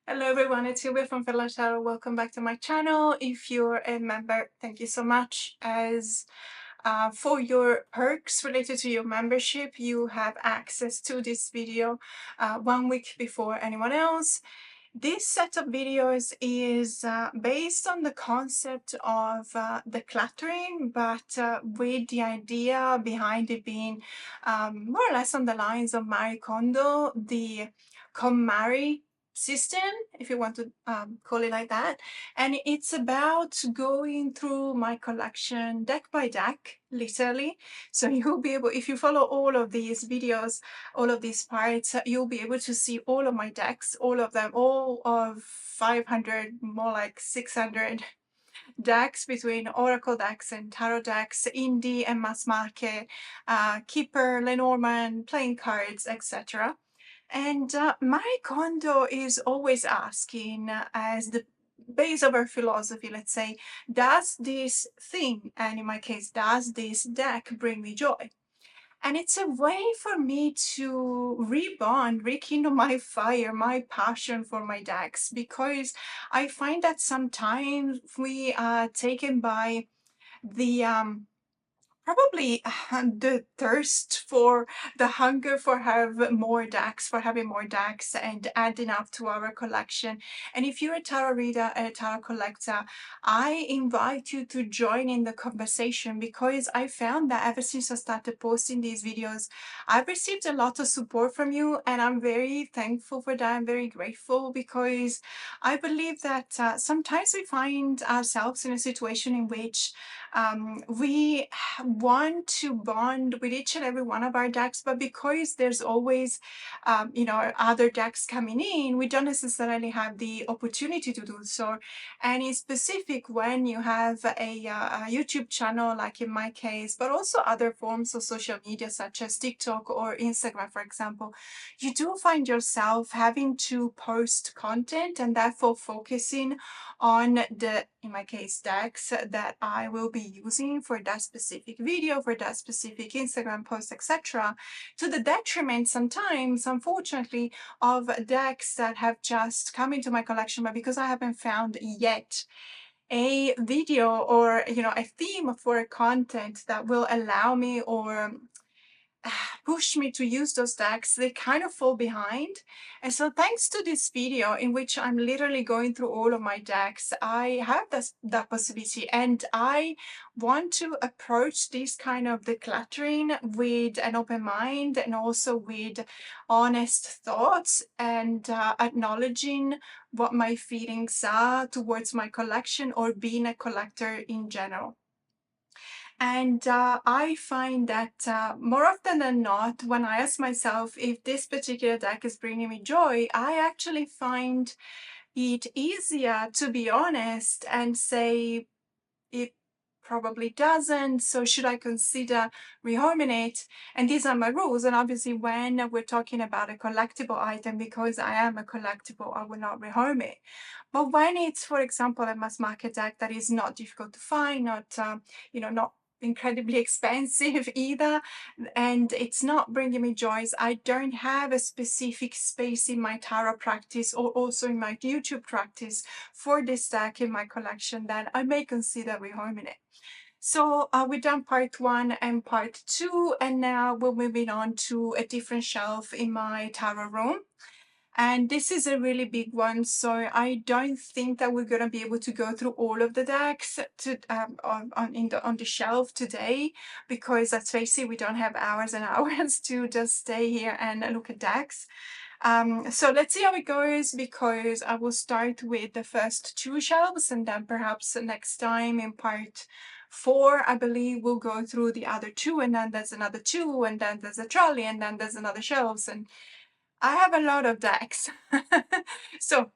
Hello everyone, it's Silvia from Parcel Locker. Welcome back to my channel. If you're a member, thank you so much. As for your perks related to your membership, you have access to this video 1 week before anyone else. This set of videos is based on the concept of decluttering, but with the idea behind it being more or less on the lines of Marie Kondo, the KonMari system, if you want to call it like that. And it's about going through my collection deck by deck, literally. So you'll be able, if you follow all of these videos, all of these parts, you'll be able to see all of my decks, all of them, all of 500, more like 600 decks between Oracle decks and Tarot decks, indie and mass market, Keeper, Lenormand, playing cards, etc. And Marie Kondo is always asking, as the base of her philosophy, let's say, does this thing, and in my case, does this deck bring me joy? And it's a way for me to rebond, rekindle my fire, my passion for my decks, because I find that sometimes we are taken by the probably the thirst for the hunger for having more decks and adding up to our collection. And if you're a tarot reader and a tarot collector, I invite you to join in the conversation, because I found that ever since I started posting these videos, I've received a lot of support from you, and I'm very thankful for that. I'm very grateful, because I believe that sometimes we find ourselves in a situation in which we want to bond with each and every one of our decks, but because there's always, other decks coming in, we don't necessarily have the opportunity to do so. And in specific, when you have a YouTube channel, like in my case, but also other forms of social media, such as TikTok or Instagram, for example, you do find yourself having to post content and therefore focusing on the, in my case, decks that I will be using for that specific video, for that specific Instagram post, etc., to the detriment sometimes, unfortunately, of decks that have just come into my collection, but because I haven't found yet a video or a theme for a content that will allow me or push me to use those decks, they kind of fall behind. And so thanks to this video, in which I'm literally going through all of my decks, I have that possibility, and I want to approach this kind of decluttering with an open mind and also with honest thoughts, and acknowledging what my feelings are towards my collection or being a collector in general. And I find that more often than not, when I ask myself if this particular deck is bringing me joy, I actually find it easier to be honest and say it probably doesn't. So should I consider rehoming it? And these are my rules. And obviously, when we're talking about a collectible item, because I am a collectible, I will not rehome it. But when it's, for example, a mass market deck that is not difficult to find, not incredibly expensive either, and it's not bringing me joys, I don't have a specific space in my tarot practice or also in my YouTube practice for this deck in my collection, then I may consider rehoming it. So we've done part 1 and part 2, and now we're moving on to a different shelf in my tarot room. And this is a really big one, so I don't think that we're going to be able to go through all of the decks on the shelf today, because let's face it, we don't have hours and hours to just stay here and look at decks. So let's see how it goes, because I will start with the first 2 shelves, and then perhaps next time in part 4, I believe we'll go through the other 2, and then there's another 2, and then there's a trolley, and then there's another shelves, and I have a lot of decks. So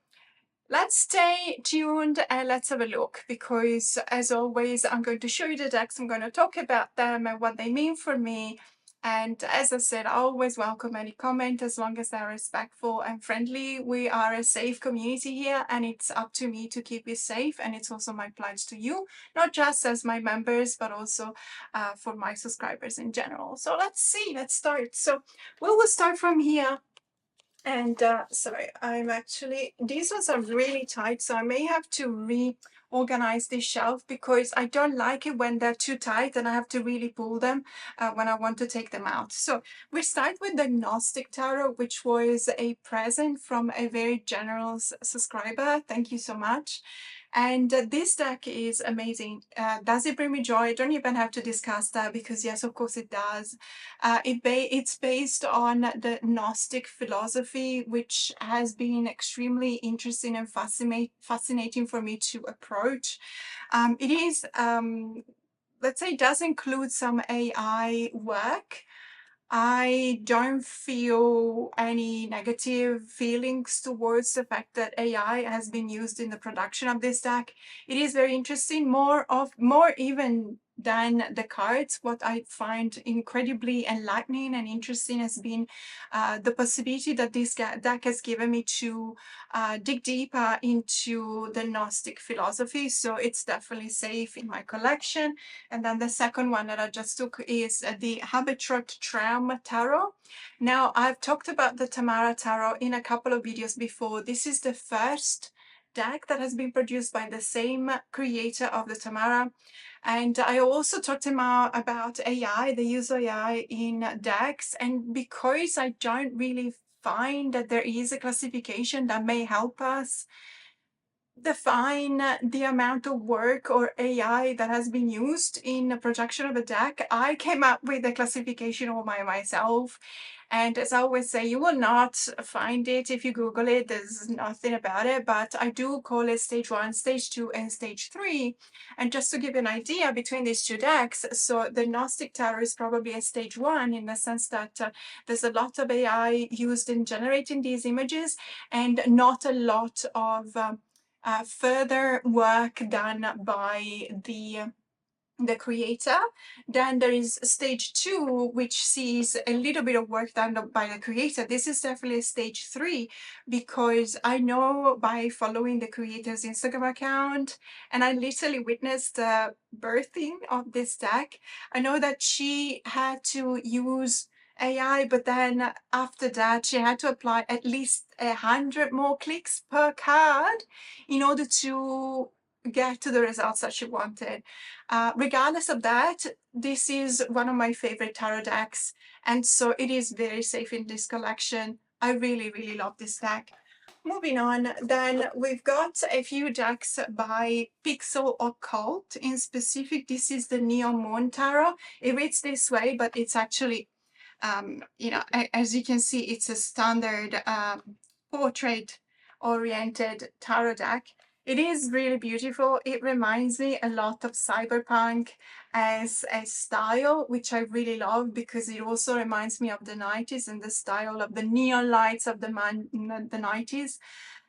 let's stay tuned and let's have a look, because as always, I'm going to show you the decks, I'm going to talk about them and what they mean for me. And as I said, I always welcome any comment as long as they're respectful and friendly. We are a safe community here, and it's up to me to keep it safe. And it's also my pledge to you, not just as my members, but also for my subscribers in general. So let's see, let's start. So we will start from here. And sorry, I'm actually, these ones are really tight, so I may have to reorganize this shelf because I don't like it when they're too tight and I have to really pull them when I want to take them out. So we start with the Gnostic Tarot, which was a present from a very generous subscriber. Thank you so much. And this deck is amazing. Does it bring me joy? I don't even have to discuss that because yes, of course it does. It's based on the Gnostic philosophy, which has been extremely interesting and fascinating for me to approach. It is, let's say, does include some AI work. I don't feel any negative feelings towards the fact that AI has been used in the production of this deck. It is very interesting, more even than the cards. What I find incredibly enlightening and interesting has been the possibility that this deck has given me to dig deeper into the Gnostic philosophy. So it's definitely safe in my collection. And then the second one that I just took is the Habitrot Traum Tarot. Now, I've talked about the Tamara Tarot in a couple of videos before. This is the first deck that has been produced by the same creator of the Tamara. And I also talked about AI, the use of AI in decks. And because I don't really find that there is a classification that may help us define the amount of work or AI that has been used in the production of a deck, I came up with a classification all by myself. And as I always say, you will not find it if you Google it. There's nothing about it, but I do call it stage 1, stage 2, and stage 3. And just to give you an idea between these two decks, so the Gnostic Tarot is probably a stage 1 in the sense that there's a lot of AI used in generating these images and not a lot of further work done by the creator. Then there is stage 2, which sees a little bit of work done by the creator. This is definitely stage 3 because I know by following the creator's Instagram account, and I literally witnessed the birthing of this deck. I know that she had to use AI, but then after that, she had to apply at least 100 more clicks per card in order to get to the results that she wanted. Regardless of that, this is one of my favorite tarot decks, and so it is very safe in this collection. I really, really love this deck. Moving on, then we've got a few decks by Pixel Occult. In specific, this is the Neon Moon Tarot. It reads this way, but it's actually, as you can see, it's a standard portrait-oriented tarot deck. It is really beautiful. It reminds me a lot of cyberpunk as a style, which I really love because it also reminds me of the 90s and the style of the neon lights of the 90s.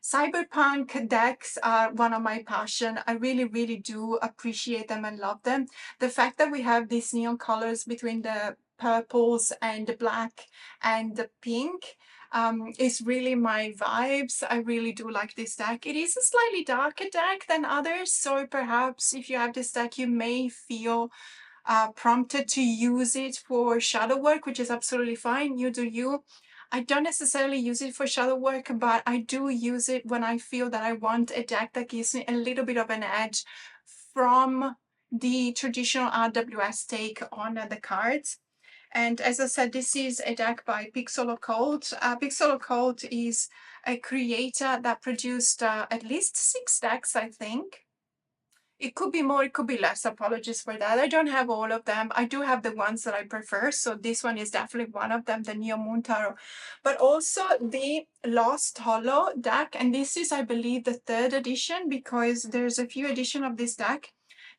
Cyberpunk decks are one of my passion. I really, really do appreciate them and love them. The fact that we have these neon colors between the purples and the black and the pink is really my vibes. I really do like this deck. It is a slightly darker deck than others, so perhaps if you have this deck, you may feel prompted to use it for shadow work, which is absolutely fine. You do you. I don't necessarily use it for shadow work, but I do use it when I feel that I want a deck that gives me a little bit of an edge from the traditional RWS take on the cards. And as I said, this is a deck by Pixel Occult. Pixel Occult is a creator that produced at least 6 decks, I think. It could be more, it could be less. Apologies for that. I don't have all of them. I do have the ones that I prefer. So this one is definitely one of them, the Neo Moon Tarot. But also the Lost Holo deck. And this is, I believe, the 3rd edition because there's a few editions of this deck.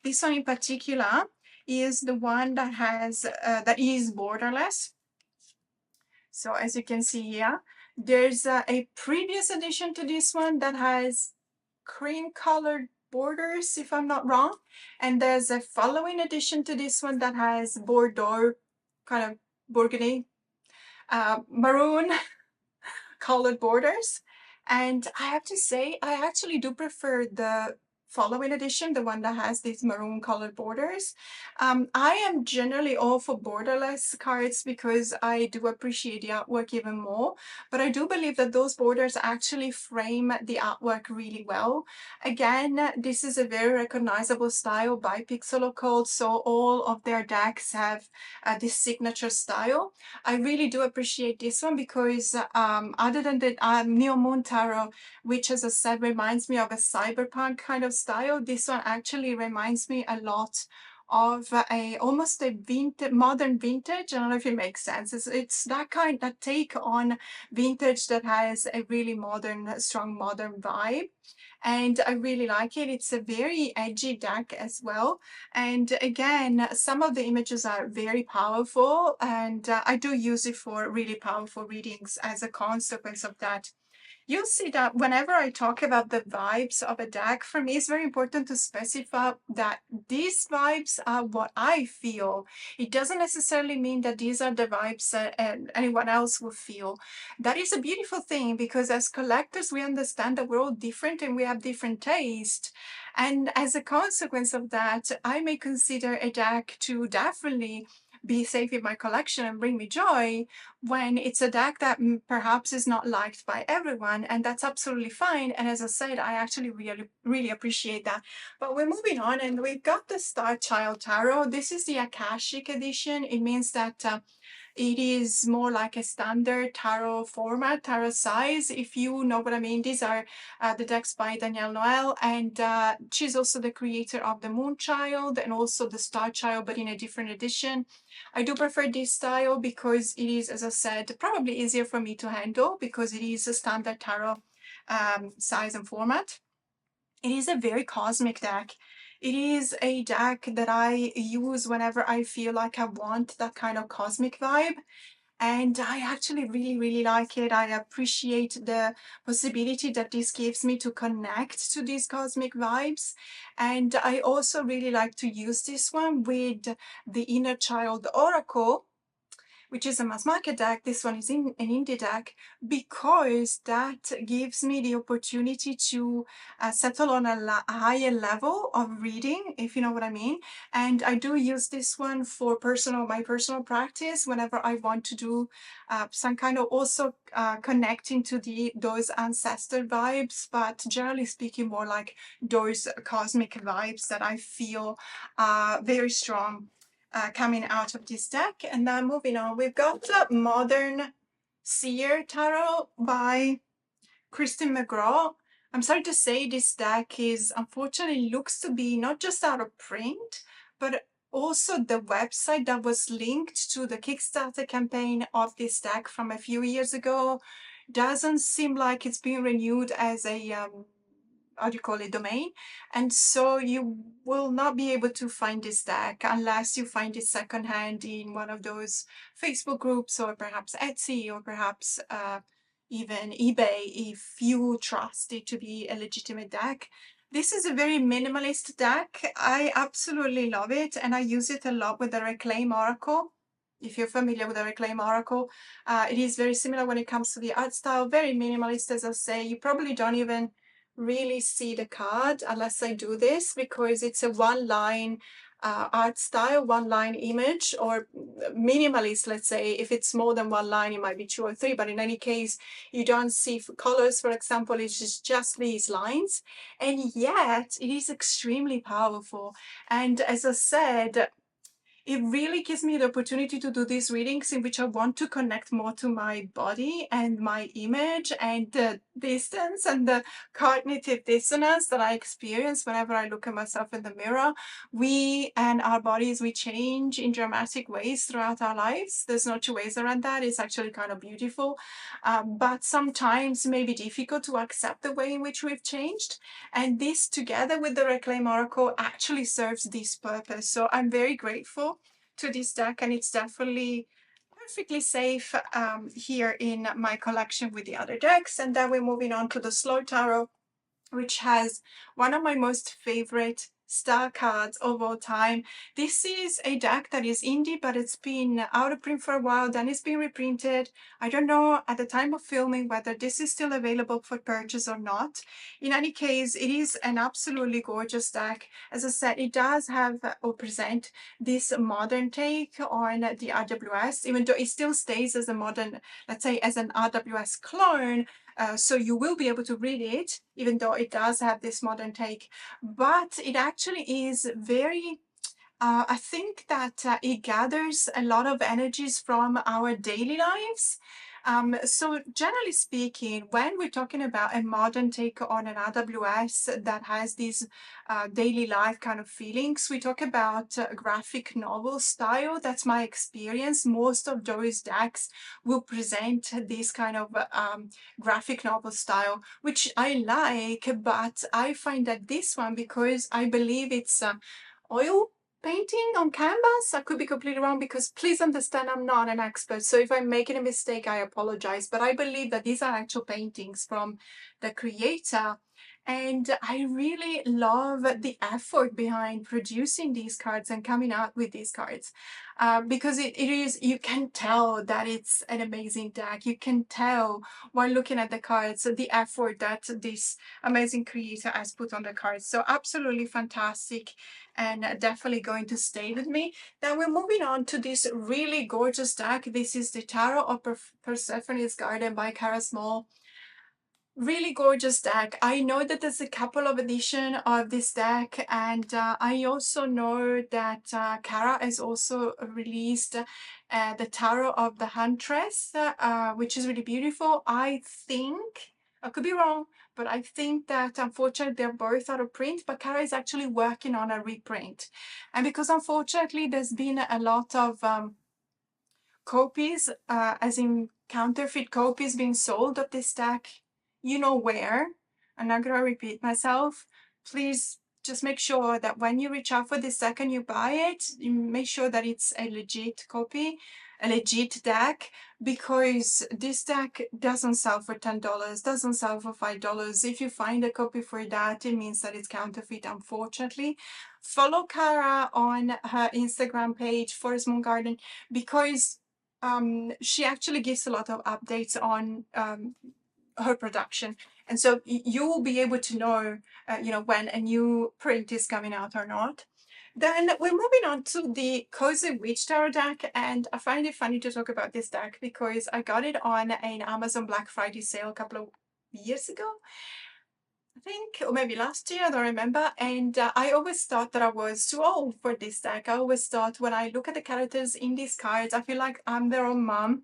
This one in particular is the one that has that is borderless. So as you can see here, there's a previous edition to this one that has cream colored borders, if I'm not wrong, and there's a following edition to this one that has Bordeaux, kind of burgundy, maroon colored borders. And I have to say, I actually do prefer the following edition, the one that has these maroon colored borders. I am generally all for borderless cards because I do appreciate the artwork even more, but I do believe that those borders actually frame the artwork really well. Again, this is a very recognizable style by Parcel Locker, so all of their decks have this signature style. I really do appreciate this one because other than the Neo Moon Tarot, which as I said reminds me of a cyberpunk kind of style, this one actually reminds me a lot of almost a modern vintage. I don't know if it makes sense. It's that take on vintage that has a really modern, strong modern vibe. And I really like it. It's a very edgy deck as well. And again, some of the images are very powerful, and I do use it for really powerful readings as a consequence of that. You'll see that whenever I talk about the vibes of a deck, for me, it's very important to specify that these vibes are what I feel. It doesn't necessarily mean that these are the vibes that anyone else will feel. That is a beautiful thing because as collectors, we understand that we're all different and we have different taste. And as a consequence of that, I may consider a deck to definitely be safe in my collection and bring me joy when it's a deck that perhaps is not liked by everyone, and that's absolutely fine. And as I said, I actually really appreciate that. But we're moving on, and we've got the Star Child Tarot. This is the Akashic edition. It means that it is more like a standard tarot format, tarot size, if you know what I mean. These are the decks by Danielle Noel, and she's also the creator of the Moon Child and also the Star Child, but in a different edition. I do prefer this style because it is, as I said, probably easier for me to handle because it is a standard tarot size and format. It is a very cosmic deck. It is a deck that I use whenever I feel like I want that kind of cosmic vibe. And I actually really like it. I appreciate the possibility that this gives me to connect to these cosmic vibes. And I also really like to use this one with the Inner Child Oracle, which is a mass market deck. This one is an indie deck because that gives me the opportunity to settle on a higher level of reading, if you know what I mean. And I do use this one for my personal practice whenever I want to do some kind of also connecting to those ancestor vibes, but generally speaking, more like those cosmic vibes that I feel very strong coming out of this deck. And then moving on, we've got Modern Sear Tarot by Kristen McGraw. I'm sorry to say this deck is unfortunately looks to be not just out of print, but also the website that was linked to the Kickstarter campaign of this deck from a few years ago doesn't seem like it's being renewed as a domain. And so you will not be able to find this deck unless you find it secondhand in one of those Facebook groups or perhaps Etsy or perhaps even eBay if you trust it to be a legitimate deck. This is a very minimalist deck. I absolutely love it, and I use it a lot with the Reclaim Oracle. If you're familiar with the Reclaim Oracle, it is very similar when it comes to the art style, very minimalist, as I say. You probably don't even really see the card unless I do this because it's a one-line art style, one-line image, or minimalist, let's say. If it's more than one line, it might be two or three, but in any case, you don't see colors, for example. It's just these lines, and yet it is extremely powerful. And as I said, it really gives me the opportunity to do these readings in which I want to connect more to my body and my image and the distance and the cognitive dissonance that I experience whenever I look at myself in the mirror. We and our bodies, we change in dramatic ways throughout our lives. There's no two ways around that. It's actually kind of beautiful. But sometimes it may be difficult to accept the way in which we've changed. And this, together with the Reclaim Oracle, actually serves this purpose. So I'm very grateful to this deck, and it's definitely perfectly safe here in my collection with the other decks. And then we're moving on to the Slow Tarot, which has one of my most favorite star cards of all time. This is a deck that is indie, but it's been out of print for a while, then it's been reprinted. I don't know at the time of filming whether this is still available for purchase or not. In any case, it is an absolutely gorgeous deck. As I said, it does have or present this modern take on the RWS, even though it still stays as a modern, let's say, as an RWS clone. So you will be able to read it, even though it does have this modern take. But it actually is very, I think that it gathers a lot of energies from our daily lives. So generally speaking, when we're talking about a modern take on an RWS that has these daily life kind of feelings, we talk about graphic novel style. That's my experience. Most of those decks will present this kind of graphic novel style, which I like, but I find that this one, because I believe it's oil painting on canvas. I could be completely wrong, because please understand, I'm not an expert. So if I'm making a mistake, I apologize. But I believe that these are actual paintings from the creator. And I really love the effort behind producing these cards and coming out with these cards. Because it is, you can tell that it's an amazing deck. You can tell while looking at the cards, the effort that this amazing creator has put on the cards. So absolutely fantastic, and definitely going to stay with me. Then we're moving on to this really gorgeous deck. This is the Tarot of Persephone's Garden by Cara Small. Really gorgeous deck. I know that there's a couple of editions of this deck, and I also know that Cara has also released the Tarot of the Huntress, which is really beautiful. I think, I could be wrong, but I think that unfortunately they're both out of print, but Cara is actually working on a reprint. And because unfortunately there's been a lot of copies, as in counterfeit copies being sold of this deck, you know where. I'm not gonna repeat myself. Please just make sure that when you reach out for this deck and you buy it, you make sure that it's a legit copy, a legit deck, because this deck doesn't sell for $10, doesn't sell for $5. If you find a copy for that, it means that it's counterfeit, unfortunately. Follow Cara on her Instagram page, Forest Moon Garden, because she actually gives a lot of updates on her production, and so you will be able to know, when a new print is coming out or not. Then we're moving on to the Cozy Witch Tarot deck, and I find it funny to talk about this deck because I got it on an Amazon Black Friday sale a couple of years ago, I think, or maybe last year, I don't remember. And I always thought that I was too old for this deck. I always thought when I look at the characters in these cards, I feel like I'm their own mom.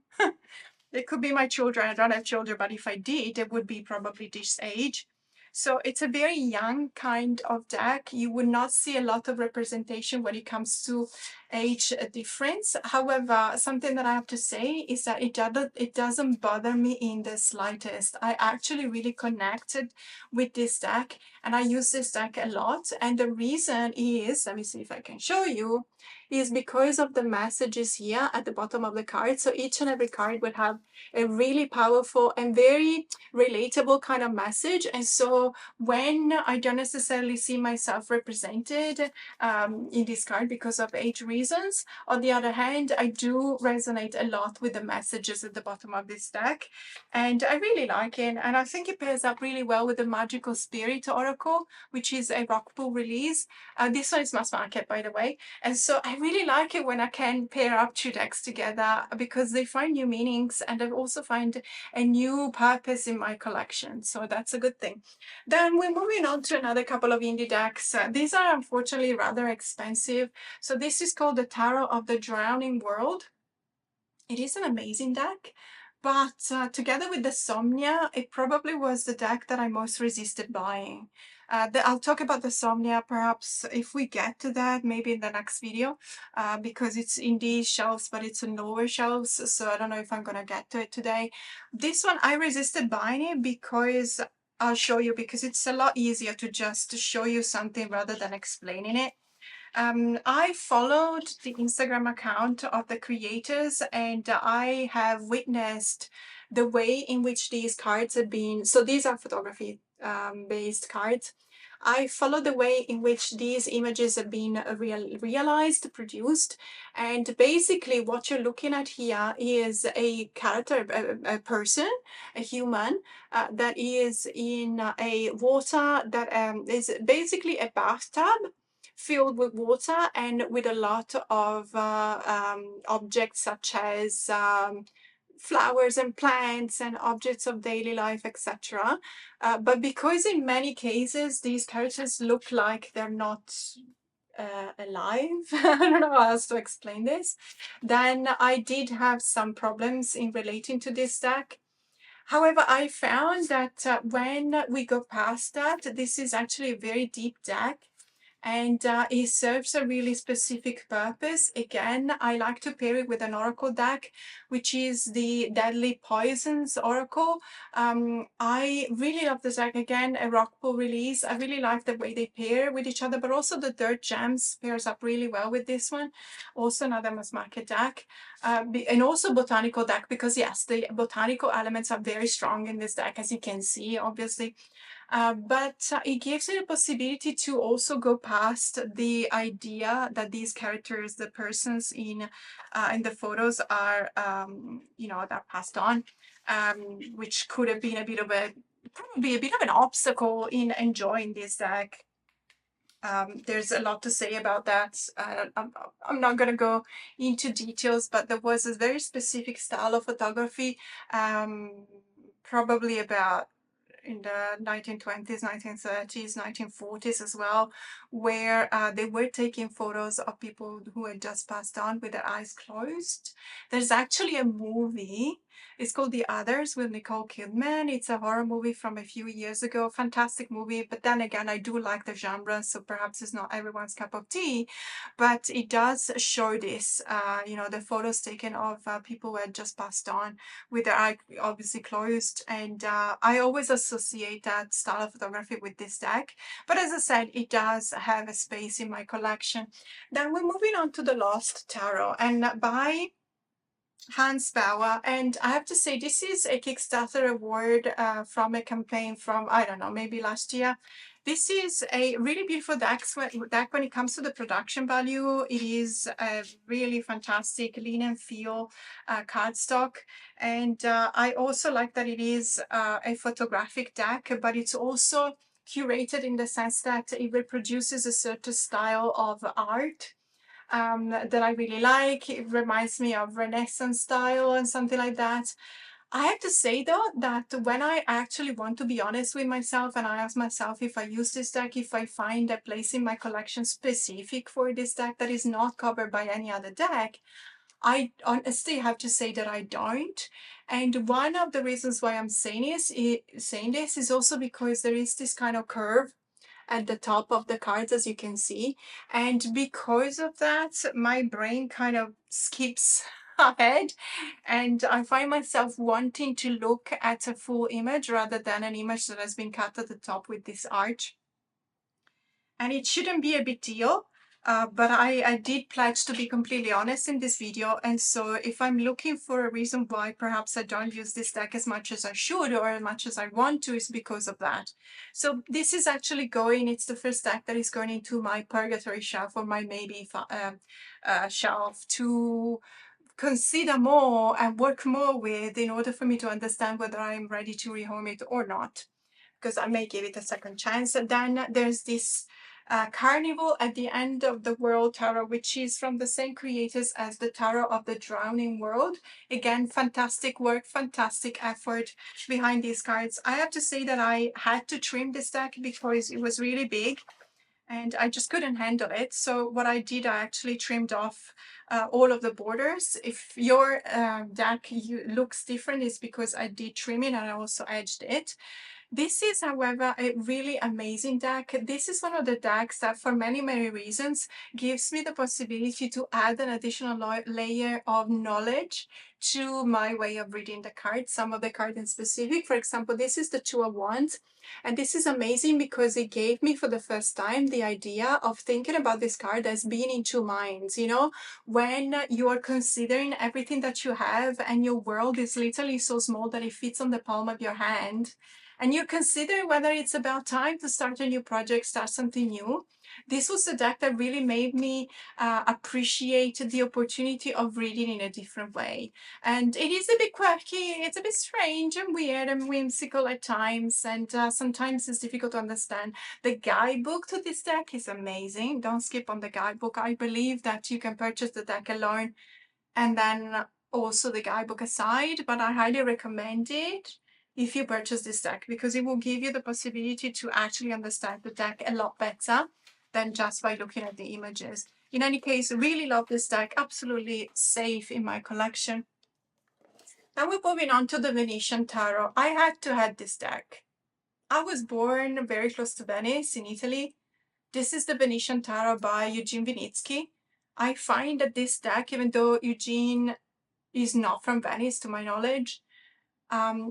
It could be my children. I don't have children, but if I did, it would be probably this age. So it's a very young kind of deck. You would not see a lot of representation when it comes to age difference. However, something that I have to say is that it doesn't bother me in the slightest. I actually really connected with this deck, and I use this deck a lot. And the reason is, let me see if I can show you, is because of the messages here at the bottom of the card. So each and every card would have a really powerful and very relatable kind of message. And so when I don't necessarily see myself represented in this card because of age reasons, on the other hand, I do resonate a lot with the messages at the bottom of this deck. And I really like it. And I think it pairs up really well with the Magical Spirit Oracle, which is a Rockpool release. This one is mass market, by the way. And so I really like it when I can pair up two decks together, because they find new meanings and I also find a new purpose in my collection. So that's a good thing. Then we're moving on to another couple of indie decks. These are unfortunately rather expensive. So this is called the Tarot of the Drowning World. It is an amazing deck, but together with the Somnia, it probably was the deck that I most resisted buying. I'll talk about the Somnia perhaps if we get to that, maybe in the next video, because it's in these shelves, but it's in lower shelves, so I don't know if I'm gonna get to it today. This one, I resisted buying it because, I'll show you, because it's a lot easier to just show you something rather than explaining it. I followed the Instagram account of the creators, and I have witnessed the way in which these cards have been. So these are photography based cards. I follow the way in which these images have been realized, produced, and basically what you're looking at here is a character, a person, a human that is in a water that is basically a bathtub filled with water and with a lot of objects such as flowers and plants and objects of daily life, etc. But because in many cases these characters look like they're not alive, I don't know how else to explain this, then I did have some problems in relating to this deck. However, I found that when we go past that, this is actually a very deep deck and it serves a really specific purpose. Again, I like to pair it with an oracle deck, which is the Deadly Poisons Oracle. I really love this deck. Again, a rock pool release. I really like the way they pair with each other, but also the Dirt Gems pairs up really well with this one. Also another mass market deck. And also botanical deck, because yes, the botanical elements are very strong in this deck, as you can see, obviously. But it gives you the possibility to also go past the idea that these characters, the persons in the photos are, they're passed on, which could have been probably a bit of an obstacle in enjoying this deck. There's a lot to say about that. I'm not going to go into details, but there was a very specific style of photography, probably about in the 1920s, 1930s, 1940s as well, where they were taking photos of people who had just passed on with their eyes closed. There's actually a movie. It's called The Others with Nicole Kidman. It's a horror movie from a few years ago. Fantastic movie. But then again, I do like the genre, so perhaps it's not everyone's cup of tea. But it does show this, the photos taken of people who had just passed on with their eye obviously closed. And I always associate that style of photography with this deck. But as I said, it does have a space in my collection. Then we're moving on to the Lost Tarot, and by Hans Bauer. And I have to say, this is a Kickstarter award from a campaign from, I don't know, maybe last year. This is a really beautiful deck when it comes to the production value. It is a really fantastic lean and feel cardstock. And I also like that it is a photographic deck, but it's also curated in the sense that it reproduces a certain style of art that I really like. It reminds me of Renaissance style and something like that. I have to say though that when I actually want to be honest with myself and I ask myself if I use this deck, if I find a place in my collection specific for this deck that is not covered by any other deck, I honestly have to say that I don't. And one of the reasons why I'm saying this is also because there is this kind of curve at the top of the cards, as you can see. And because of that, my brain kind of skips ahead and I find myself wanting to look at a full image rather than an image that has been cut at the top with this arch. And it shouldn't be a big deal. But I did pledge to be completely honest in this video. And so if I'm looking for a reason why perhaps I don't use this deck as much as I should or as much as I want to, is because of that. So this is actually it's the first deck that is going into my purgatory shelf or my maybe shelf to consider more and work more with in order for me to understand whether I'm ready to rehome it or not, because I may give it a second chance. And then there's this Carnival at the End of the World Tarot, which is from the same creators as the Tarot of the Drowning World. Again, fantastic work, fantastic effort behind these cards. I have to say that I had to trim this deck because it was really big and I just couldn't handle it. So what I did, I actually trimmed off all of the borders. If your deck looks different, it's because I did trim it and I also edged it. This is, however, a really amazing deck. This is one of the decks that, for many, many reasons, gives me the possibility to add an additional layer of knowledge to my way of reading the cards, some of the cards in specific. For example, this is the Two of Wands. And this is amazing because it gave me, for the first time, the idea of thinking about this card as being in two minds. You know, when you are considering everything that you have and your world is literally so small that it fits on the palm of your hand, and you consider whether it's about time to start a new project, start something new. This was a deck that really made me appreciate the opportunity of reading in a different way. And it is a bit quirky, it's a bit strange and weird and whimsical at times, and sometimes it's difficult to understand. The guidebook to this deck is amazing. Don't skip on the guidebook. I believe that you can purchase the deck alone and then also the guidebook aside, but I highly recommend it if you purchase this deck, because it will give you the possibility to actually understand the deck a lot better than just by looking at the images. In any case, really love this deck, absolutely safe in my collection. Now we're moving on to the Venetian Tarot. I had to have this deck. I was born very close to Venice in Italy. This is the Venetian Tarot by Eugene Vinitsky. I find that this deck, even though Eugene is not from Venice to my knowledge,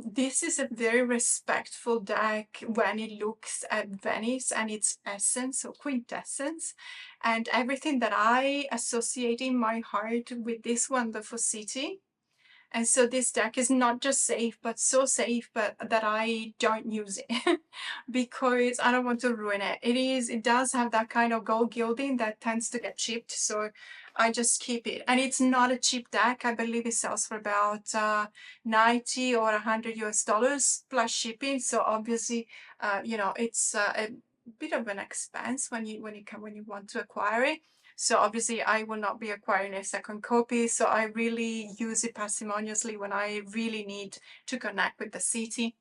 this is a very respectful deck when it looks at Venice and its essence or quintessence and everything that I associate in my heart with this wonderful city. And so this deck is not just safe, but so safe, but that I don't use it because I don't want to ruin it. It does have that kind of gold gilding that tends to get chipped. So I just keep it. And it's not a cheap deck. I believe it sells for about 90 or 100 US dollars plus shipping. So obviously, you know, it's a bit of an expense when you want to acquire it. So obviously I will not be acquiring a second copy. So I really use it parsimoniously when I really need to connect with the city.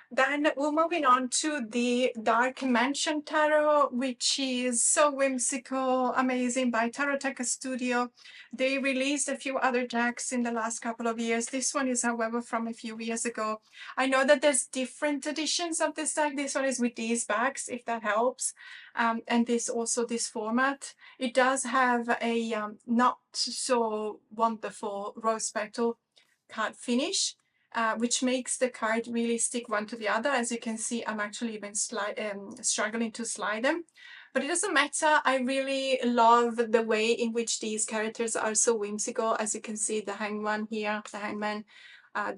Then we're moving on to the Dark Mansion Tarot, which is so whimsical, amazing, by Taroteka Studio. They released a few other decks in the last couple of years. This one is, however, from a few years ago. I know that there's different editions of this deck. This one is with these backs, if that helps. And this format. It does have a not so wonderful rose petal card finish. Which makes the card really stick one to the other. As you can see, I'm actually even struggling to slide them. But it doesn't matter. I really love the way in which these characters are so whimsical. As you can see, the hangman here, the hangman,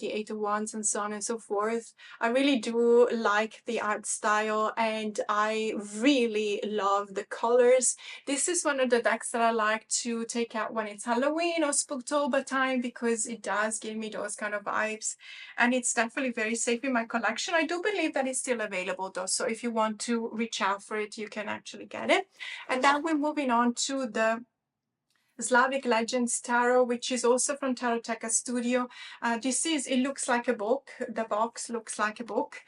the Eight of Wands, and so on and so forth. I really do like the art style, and I really love the colors. This is one of the decks that I like to take out when it's Halloween or Spooktober time, because it does give me those kind of vibes, and it's definitely very safe in my collection. I do believe that it's still available though, so if you want to reach out for it, you can actually get it. And then we're moving on to the Slavic Legends Tarot, which is also from Taroteka Studio. It looks like a book. The box looks like a book.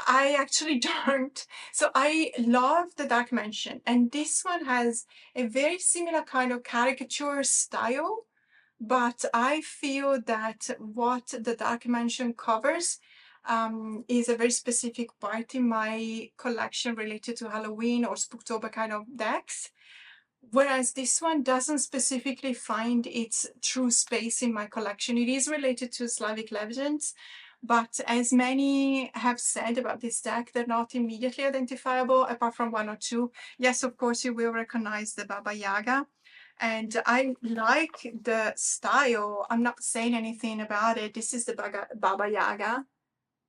I actually don't. So I love the Dark Mansion, and this one has a very similar kind of caricature style, but I feel that what the Dark Mansion covers is a very specific part in my collection related to Halloween or Spooktober kind of decks. Whereas this one doesn't specifically find its true space in my collection. It is related to Slavic legends, but as many have said about this deck, they're not immediately identifiable apart from one or two. Yes, of course, you will recognize the Baba Yaga. And I like the style. I'm not saying anything about it. This is the Baba Yaga,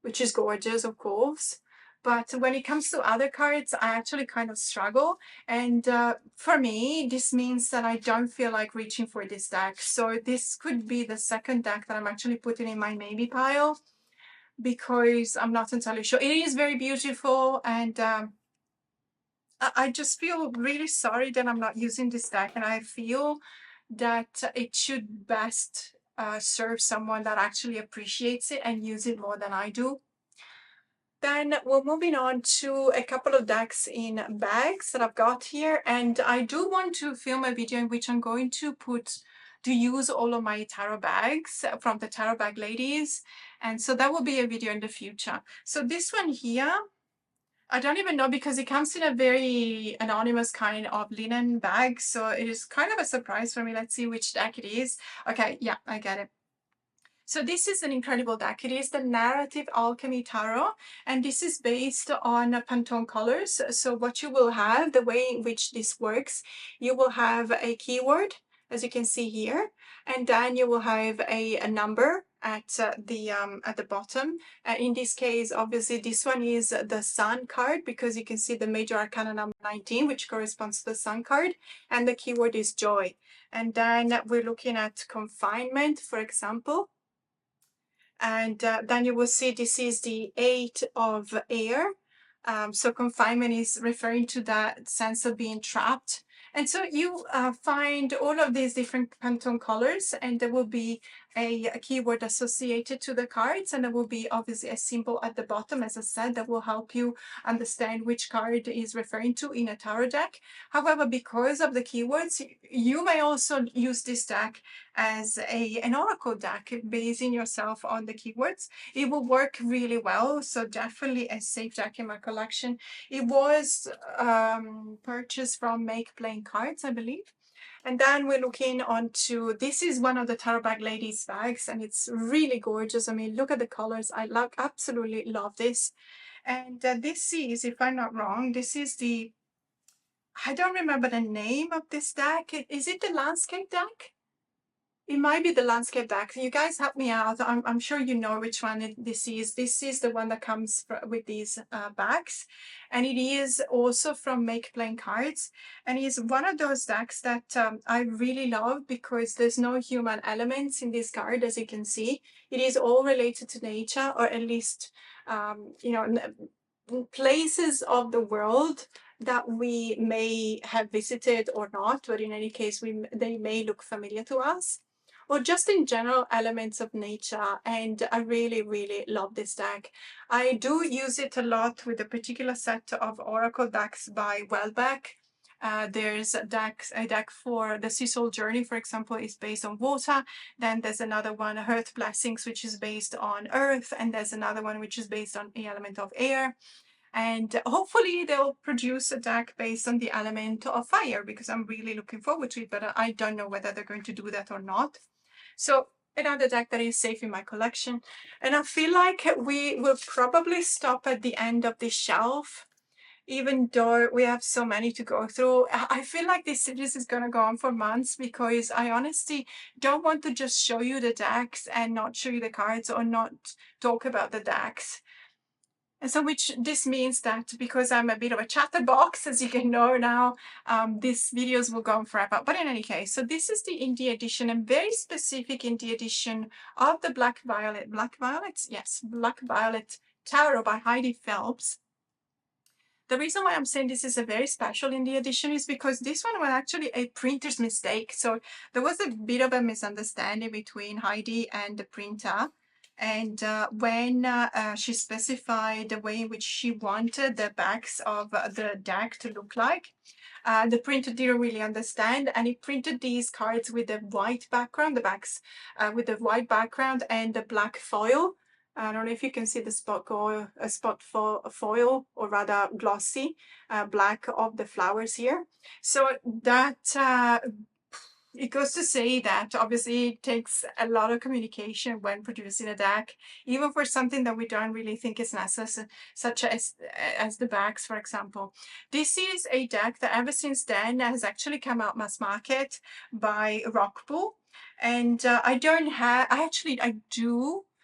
which is gorgeous, of course. But when it comes to other cards, I actually kind of struggle. And for me, this means that I don't feel like reaching for this deck. So this could be the second deck that I'm actually putting in my maybe pile, because I'm not entirely sure. It is very beautiful, and I just feel really sorry that I'm not using this deck. And I feel that it should best serve someone that actually appreciates it and use it more than I do. Then we're moving on to a couple of decks in bags that I've got here. And I do want to film a video in which I'm going to use all of my tarot bags from the Tarot Bag Ladies. And so that will be a video in the future. So this one here, I don't even know, because it comes in a very anonymous kind of linen bag. So it is kind of a surprise for me. Let's see which deck it is. Okay, yeah, I get it. So this is an incredible deck. It is the Narrative Alchemy Tarot, and this is based on Pantone colors. So what you will have, the way in which this works, you will have a keyword, as you can see here, and then you will have a number, at the bottom. In this case, obviously, this one is the Sun card, because you can see the major arcana number 19, which corresponds to the Sun card, and the keyword is joy. And then we're looking at confinement, for example. And then you will see this is the 8 of air. So confinement is referring to that sense of being trapped. And so you find all of these different Pantone colors, and there will be a keyword associated to the cards, and there will be obviously a symbol at the bottom, as I said, that will help you understand which card is referring to in a tarot deck. However, because of the keywords, you may also use this deck as an oracle deck, basing yourself on the keywords. It will work really well, so definitely a safe deck in my collection. It was purchased from Make Playing Cards, I believe. And then we're looking on to, this is one of the Tarot Bag Ladies bags, and it's really gorgeous. I mean, look at the colors. I absolutely love this. And this is, if I'm not wrong, this is the, I don't remember the name of this deck. Is it the landscape deck? It might be the landscape deck. You guys help me out. I'm sure you know which one this is. This is the one that comes with these bags. And it is also from Make Playing Cards. And it's one of those decks that I really love, because there's no human elements in this card, as you can see. It is all related to nature, or at least, you know, places of the world that we may have visited or not, but in any case, they may look familiar to us, or just in general elements of nature. And I really, really love this deck. I do use it a lot with a particular set of oracle decks by Welbeck. There's a deck for the Sea Soul Journey, for example, is based on water. Then there's another one, Earth Blessings, which is based on earth. And there's another one which is based on the element of air. And hopefully they'll produce a deck based on the element of fire, because I'm really looking forward to it, but I don't know whether they're going to do that or not. So another deck that is safe in my collection. And I feel like we will probably stop at the end of this shelf, even though we have so many to go through. I feel like this series is going to go on for months, because I honestly don't want to just show you the decks and not show you the cards, or not talk about the decks. And so this means that because I'm a bit of a chatterbox, as you can know now, these videos will go on forever. But in any case, so this is the indie edition, and very specific indie edition of the Black Violet Tarot by Heidi Phelps. The reason why I'm saying this is a very special indie edition is because this one was actually a printer's mistake. So there was a bit of a misunderstanding between Heidi and the printer. And when she specified the way in which she wanted the backs of the deck to look like, the printer didn't really understand, and he printed these cards with a white background, the backs with the white background and the black foil. I don't know if you can see the foil, or rather glossy black of the flowers here. So that it goes to say that obviously it takes a lot of communication when producing a deck, even for something that we don't really think is necessary, such as the backs, for example. This is a deck that ever since then has actually come out mass market by Rockpool. And I do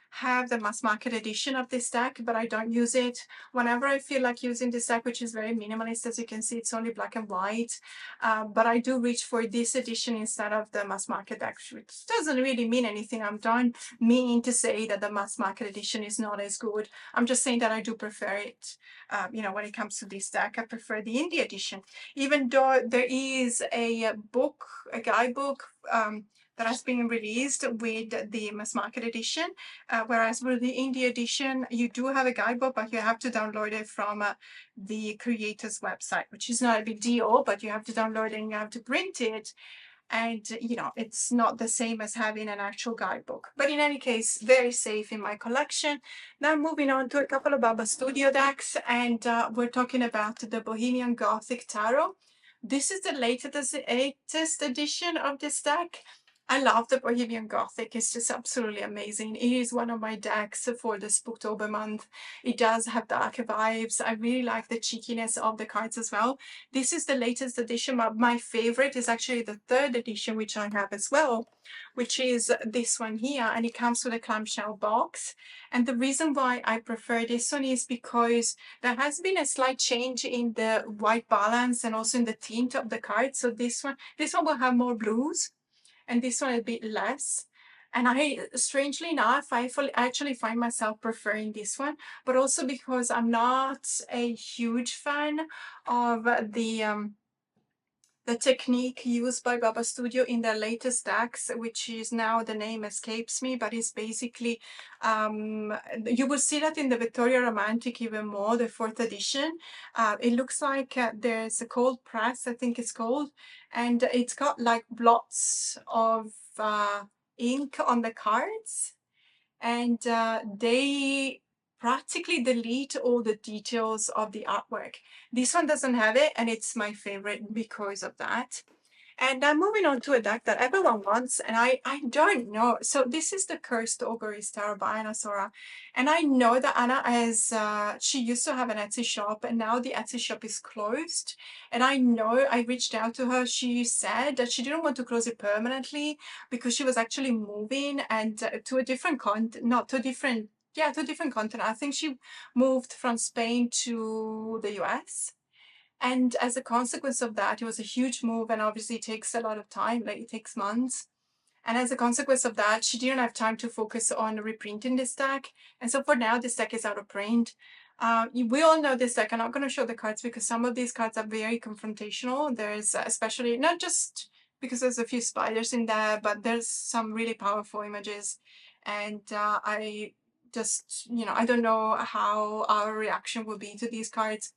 have the mass market edition of this deck, but I don't use it. Whenever I feel like using this deck, which is very minimalist, as you can see, it's only black and white, but I do reach for this edition instead of the mass market deck, which doesn't really mean anything. I don't mean to say that the mass market edition is not as good. I'm just saying that I do prefer it. You know, when it comes to this deck, I prefer the indie edition, even though there is a guidebook that has been released with the mass market edition, whereas with the indie edition, you do have a guidebook, but you have to download it from the creator's website, which is not a big deal, but you have to download it and you have to print it. And, you know, it's not the same as having an actual guidebook. But in any case, very safe in my collection. Now moving on to a couple of Baba Studio decks, and we're talking about the Bohemian Gothic Tarot. This is the latest edition of this deck. I love the Bohemian Gothic. It's just absolutely amazing. It is one of my decks for the Spooktober month. It does have darker vibes. I really like the cheekiness of the cards as well. This is the latest edition. My favorite is actually the third edition, which I have as well, which is this one here. And it comes with a clamshell box. And the reason why I prefer this one is because there has been a slight change in the white balance and also in the tint of the cards. So this one will have more blues, and this one a bit less. And I, strangely enough, I actually find myself preferring this one, but also because I'm not a huge fan of the technique used by Baba Studio in their latest decks, which is now, the name escapes me, but it's basically, you will see that in the Victoria Romantic even more, the fourth edition. It looks like there's a cold press, I think it's called, and it's got like blots of ink on the cards, and they practically delete all the details of the artwork. This one doesn't have it, and it's my favorite because of that. And I'm moving on to a deck that everyone wants, and I don't know. So this is the Cursed Ogre's Tarot by Anna Sora. And I know that Anna has, she used to have an Etsy shop, and now the Etsy shop is closed. And I know I reached out to her. She said that she didn't want to close it permanently because she was actually moving and to a different not to a different, yeah, to a different continent. I think she moved from Spain to the US. And as a consequence of that, it was a huge move, and obviously it takes a lot of time, like it takes months. And as a consequence of that, she didn't have time to focus on reprinting this deck. And so for now, this deck is out of print. We all know this deck. I'm not going to show the cards because some of these cards are very confrontational. There's especially, not just because there's a few spiders in there, but there's some really powerful images. And I just, I don't know how our reaction will be to these cards.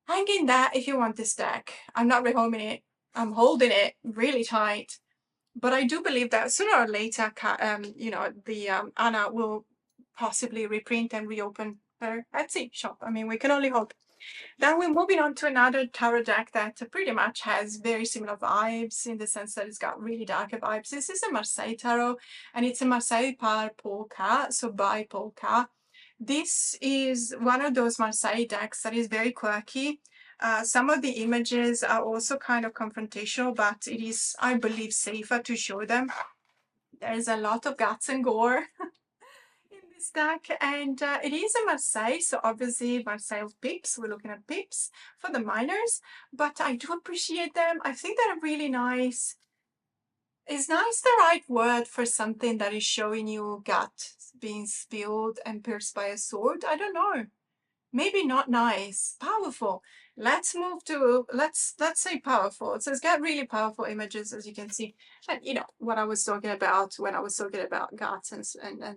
Hang in there if you want this deck. I'm not rehoming it. I'm holding it really tight. But I do believe that sooner or later, Anna will possibly reprint and reopen her Etsy shop. I mean, we can only hope. Then we're moving on to another tarot deck that pretty much has very similar vibes in the sense that it's got really darker vibes. This is a Marseille Tarot, and it's a Marseille par polka, so by polka. This is one of those Marseille decks that is very quirky. Some of the images are also kind of confrontational, but it is, I believe, safer to show them. There's a lot of guts and gore in this deck, and it is a Marseille, so obviously Marseille pips. We're looking at pips for the minors, but I do appreciate them. I think they're really nice. Is nice the right word for something that is showing you gut being spilled and pierced by a sword? I don't know. Maybe not nice. Powerful. Let's move to, let's say powerful. So it's got really powerful images, as you can see. And what I was talking about when I was talking about guts and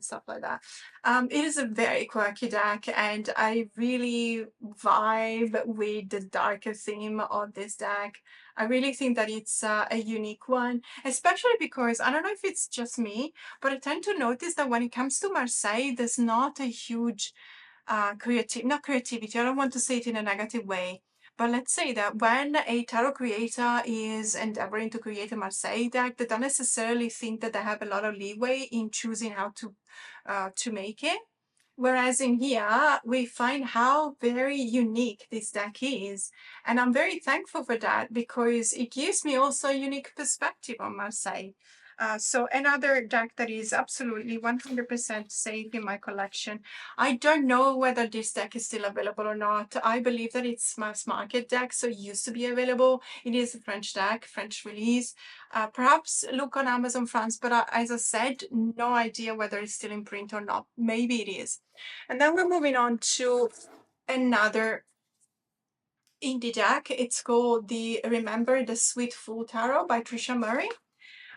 stuff like that. It is a very quirky deck, and I really vibe with the darker theme of this deck. I really think that it's a unique one, especially because, I don't know if it's just me, but I tend to notice that when it comes to Marseille, there's not a huge not creativity, I don't want to say it in a negative way, but let's say that when a tarot creator is endeavoring to create a Marseille deck, they don't necessarily think that they have a lot of leeway in choosing how to make it. Whereas in here, we find how very unique this deck is. And I'm very thankful for that because it gives me also a unique perspective on Marseille. So another deck that is absolutely 100% safe in my collection. I don't know whether this deck is still available or not. I believe that it's mass market deck, so it used to be available. It is a French deck, French release. Perhaps look on Amazon France, but as I said, no idea whether it's still in print or not. Maybe it is. And then we're moving on to another indie deck. It's called the Remember the Sweet Fool Tarot by Trisha Murray.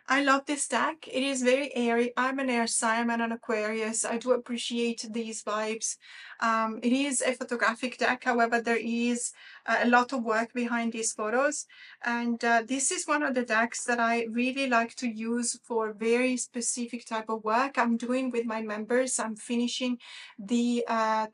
I love this deck. It is very airy. I'm an air sign, I'm an Aquarius. I do appreciate these vibes. It is a photographic deck. However, there is a lot of work behind these photos. And this is one of the decks that I really like to use for very specific type of work I'm doing with my members. I'm finishing the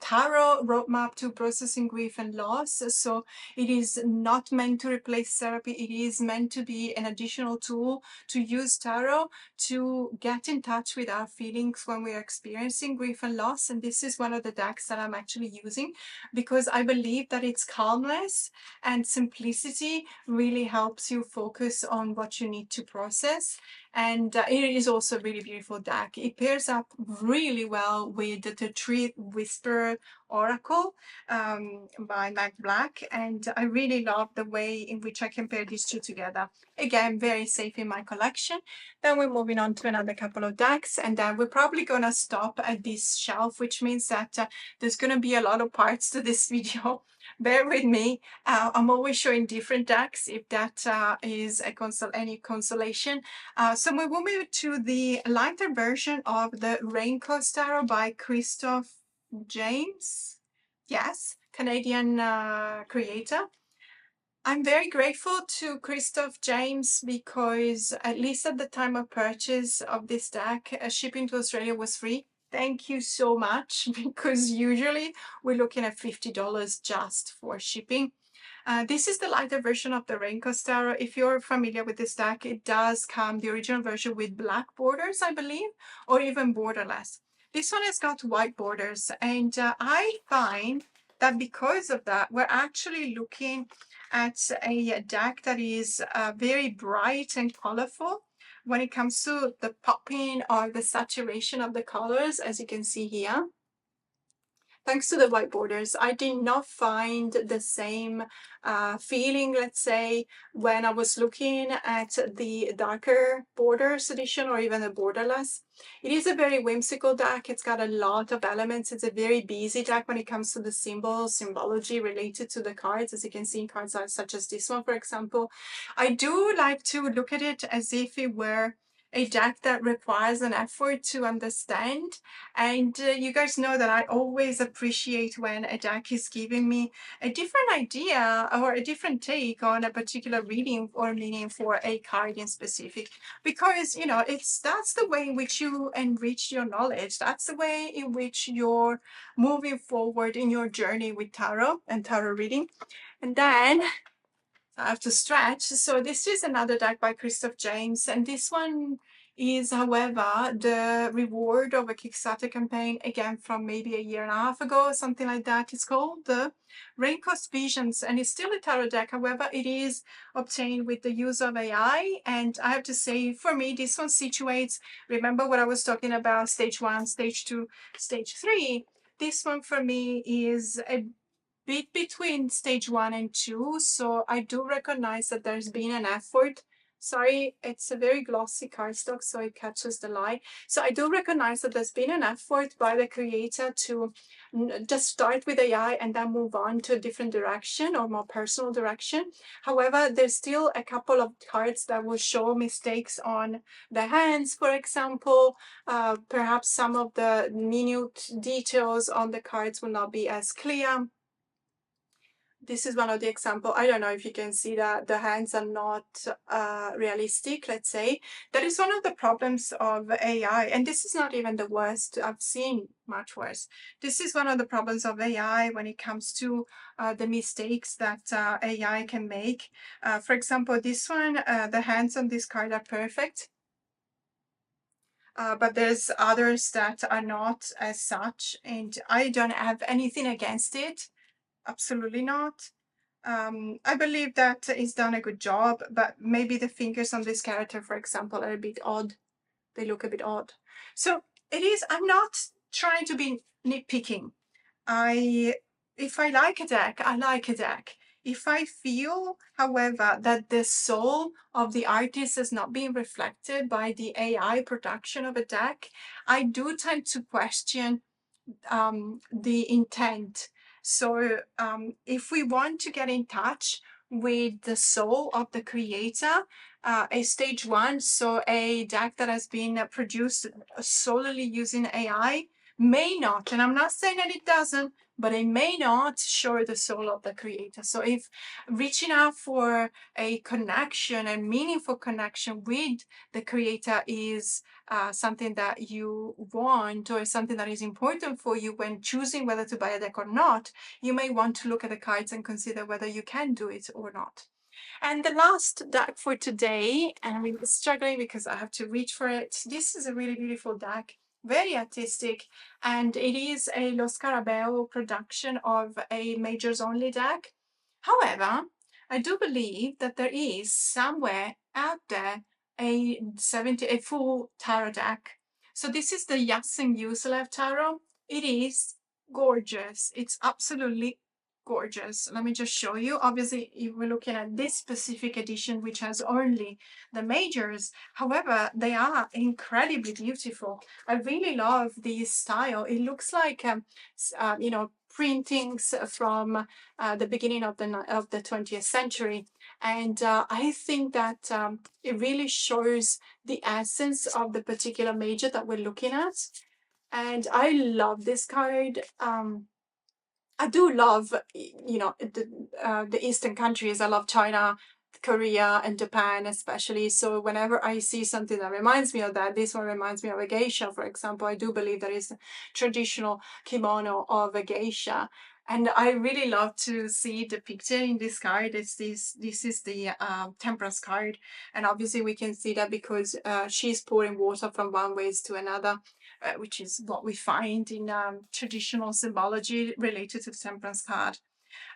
Tarot Roadmap to Processing Grief and Loss. So it is not meant to replace therapy. It is meant to be an additional tool to use use tarot to get in touch with our feelings when we're experiencing grief and loss. And this is one of the decks that I'm actually using because I believe that its calmness and simplicity really helps you focus on what you need to process. And it is also a really beautiful deck. It pairs up really well with the Tree Whisperer Oracle by Mac Black, and I really love the way in which I can pair these two together. Again, very safe in my collection. Then we're moving on to another couple of decks, and then we're probably going to stop at this shelf, which means that there's going to be a lot of parts to this video. Bear with me. I'm always showing different decks if that is any consolation. So we will move to the lighter version of the Raincoast Tarot by Christoph James. Yes, Canadian creator. I'm very grateful to Christoph James because at least at the time of purchase of this deck, shipping to Australia was free. Thank you so much, because usually we're looking at $50 just for shipping. This is the lighter version of the Raincoast Tarot. If you're familiar with this deck, it does come, the original version, with black borders, I believe, or even borderless. This one has got white borders, and I find that because of that, we're actually looking at a deck that is very bright and colorful when it comes to the popping or the saturation of the colors, as you can see here. Thanks to the white borders, I did not find the same feeling, let's say, when I was looking at the darker borders edition or even the borderless. It is a very whimsical deck. It's got a lot of elements. It's a very busy deck when it comes to the symbology related to the cards, as you can see in cards such as this one, for example. I do like to look at it as if it were a deck that requires an effort to understand. And you guys know that I always appreciate when a deck is giving me a different idea or a different take on a particular reading or meaning for a card in specific, because you know that's the way in which you enrich your knowledge. That's the way in which you're moving forward in your journey with tarot and tarot reading. And then I have to stretch. So this is another deck by Christoph James, and this one is, however, the reward of a Kickstarter campaign, again from maybe a year and a half ago, something like that. It's called the Raincoast Visions, and it's still a tarot deck. However, it is obtained with the use of AI, and I have to say, for me, this one situates, remember what I was talking about, stage 1, stage 2, stage 3. This one for me is a bit between stage 1 and 2, so I do recognize that there's been an effort. Sorry, it's a very glossy cardstock, so it catches the light. So I do recognize that there's been an effort by the creator to just start with AI and then move on to a different direction or more personal direction. However, there's still a couple of cards that will show mistakes on the hands, for example. Perhaps some of the minute details on the cards will not be as clear. This is one of the example. I don't know if you can see that the hands are not realistic, let's say. That is one of the problems of AI. And this is not even the worst. I've seen much worse. This is one of the problems of AI when it comes to the mistakes that AI can make. For example, this one, the hands on this card are perfect. But there's others that are not as such. And I don't have anything against it. Absolutely not. I believe that it's done a good job, but maybe the fingers on this character, for example, are a bit odd. They look a bit odd. So it is, I'm not trying to be nitpicking. If I like a deck, I like a deck. If I feel, however, that the soul of the artist is not being reflected by the AI production of a deck, I do tend to question the intent. So if we want to get in touch with the soul of the creator, a stage 1, so a deck that has been produced solely using AI, may not, and I'm not saying that it doesn't, but it may not show the soul of the creator. So if reaching out for a connection, a meaningful connection with the creator is something that you want or something that is important for you when choosing whether to buy a deck or not, you may want to look at the cards and consider whether you can do it or not. And the last deck for today, and I'm struggling because I have to reach for it. This is a really beautiful deck, very artistic, and it is a Lo Scarabeo production of a majors only deck. However, I do believe that there is somewhere out there a full tarot deck. So this is the Yasen Tarot. It is gorgeous. It's absolutely gorgeous. Let me just show you. Obviously, you were looking at this specific edition, which has only the majors. However, they are incredibly beautiful. I really love this style. It looks like, printings from the beginning of the 20th century. And I think that it really shows the essence of the particular major that we're looking at. And I love this card. I do love, the Eastern countries. I love China, Korea, and Japan especially. So whenever I see something that reminds me of that, this one reminds me of a geisha, for example. I do believe there is a traditional kimono of a geisha. And I really love to see the picture in this card. This is the Temperance card. And obviously we can see that because she's pouring water from one vase to another. Which is what we find in traditional symbology related to the Temperance card.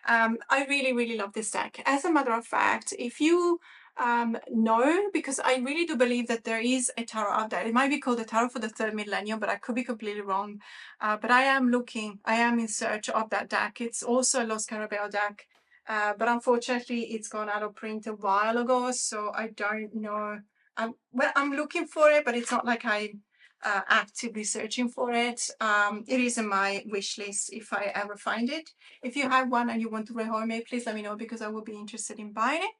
I really, really love this deck. As a matter of fact, if you know, because I really do believe that there is a tarot out there. It might be called the Tarot for the Third Millennium, but I could be completely wrong. But I am in search of that deck. It's also a Lo Scarabeo deck. But unfortunately, it's gone out of print a while ago, so I don't know. I'm looking for it, but it's not like I'm actively searching for it. It is in my wish list if I ever find it. If you have one and you want to rehold me, please let me know because I will be interested in buying it.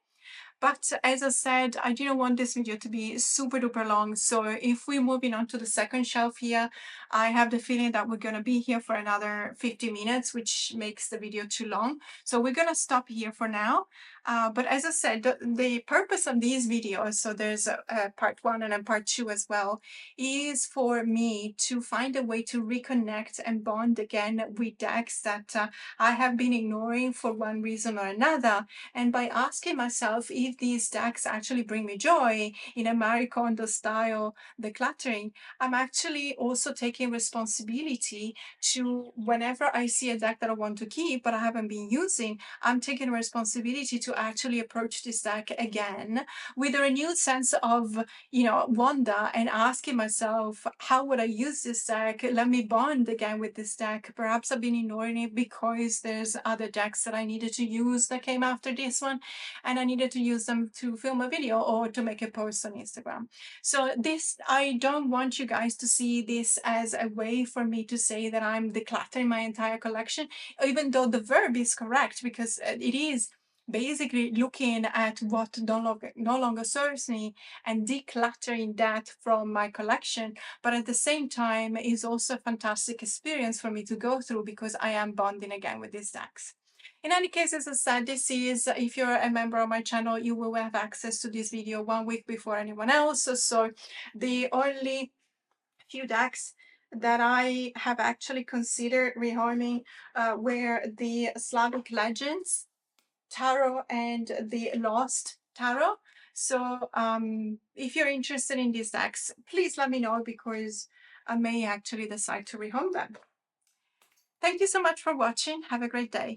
But as I said, I didn't want this video to be super duper long. So if we're moving on to the second shelf here, I have the feeling that we're going to be here for another 50 minutes, which makes the video too long. So we're going to stop here for now. But as I said, the purpose of these videos, so there's a part 1 and a part 2 as well, is for me to find a way to reconnect and bond again with decks that I have been ignoring for one reason or another. And by asking myself if these decks actually bring me joy in a Marie Kondo style decluttering, I'm actually also taking responsibility to, whenever I see a deck that I want to keep but I haven't been using, I'm taking responsibility to actually approach this deck again with a renewed sense of, wonder, and asking myself, how would I use this deck? Let me bond again with this deck. Perhaps I've been ignoring it because there's other decks that I needed to use that came after this one, and I needed to use them to film a video or to make a post on Instagram. So this, I don't want you guys to see this as a way for me to say that I'm decluttering my entire collection, even though the verb is correct, because it is basically looking at what no longer serves me and decluttering that from my collection. But at the same time, is also a fantastic experience for me to go through because I am bonding again with these decks. In any case, as I said, this is, if you're a member of my channel, you will have access to this video 1 week before anyone else. So the only few decks that I have actually considered rehoming were the Slavic Legends Tarot and the Lost Tarot. So if you're interested in these decks, please let me know because I may actually decide to rehome them. Thank you so much for watching. Have a great day.